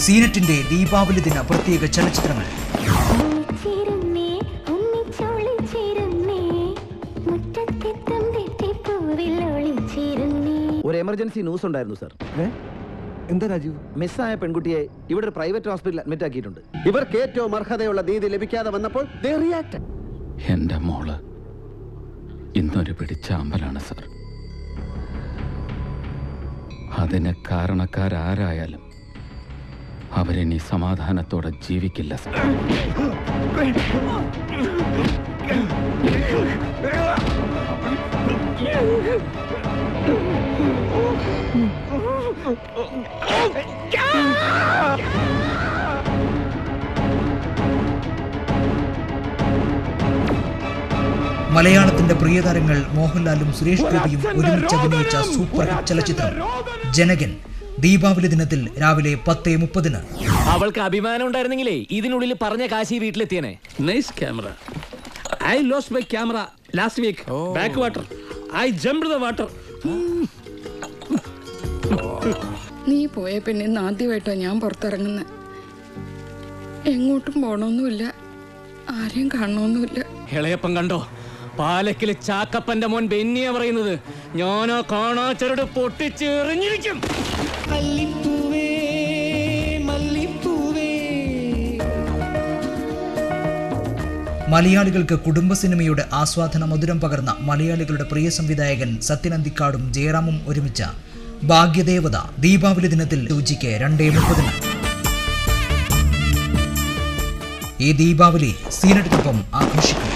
സീനറ്റിന്റെ ദീപാവലി ദിന പ്രത്യേക ചലച്ചിത്രങ്ങൾ. ഒരു എമർജൻസി ന്യൂസ് ഉണ്ടായിരുന്നു സർ. എന്താ രാജീവ്? മിസ്സായ പെൺകുട്ടിയെ ഇവിടെ ഒരു പ്രൈവറ്റ് ഹോസ്പിറ്റലിൽ അഡ്മിറ്റ് ആക്കിയിട്ടുണ്ട്. ഇവർക്ക് ഏറ്റവും അർഹതയുള്ള നീതി ലഭിക്കാതെ വന്നപ്പോൾ എന്റെ മോള് ഇന്നൊരു പിടിച്ചാമ്പലാണ് സർ. അതിന് കാരണക്കാരാരായാലും അവരിനി സമാധാനത്തോടെ ജീവിക്കില്ല സർ. മലയാളത്തിന്റെ പ്രിയതാരങ്ങൾ മോഹൻലാലും സുരേഷ് ഗോപിയും ഒരുമിച്ച് അഭിനയിച്ച സൂപ്പർ ഹിറ്റ് ചലച്ചിത്രം ജനകൻ ദീപാവലി ദിനത്തിൽ രാവിലെ 10:30. അവൾക്ക് അഭിമാനം ഉണ്ടായിരുന്നെങ്കിലേ ഇതിനുള്ളിൽ പറഞ്ഞ കാശി വീട്ടിലെത്തിയനെ. Nice camera. I lost my camera last week. Backwater. I jumped the water. നീ പോയ പിന്നെ ഇന്ന് ആദ്യമായിട്ടാണ് ഞാൻ പുറത്തിറങ്ങുന്നത്. എങ്ങോട്ടും പോണൊന്നുമില്ല, ആരെയും കാണണമൊന്നുമില്ല. ഇളയപ്പം കണ്ടോ? പാലക്കില് ചാക്കപ്പന്റെ മോൻ ബെന്നിയാ പറയുന്നത്. ഞാനോ കാണാച്ചരട് പൊട്ടിച്ചെറിഞ്ഞിരിക്കും. മലയാളികൾക്ക് കുടുംബ സിനിമയുടെ ആസ്വാദന മധുരം പകർന്ന മലയാളികളുടെ പ്രിയ സംവിധായകൻ സത്യൻ അന്തിക്കാടും ജയറാമും ഒരുമിച്ച ഭാഗ്യദേവത ദീപാവലി ദിനത്തിൽ ഉച്ചയ്ക്ക് 2:30. ഈ ദീപാവലി സീനറ്റിനൊപ്പം ആഘോഷിക്കും.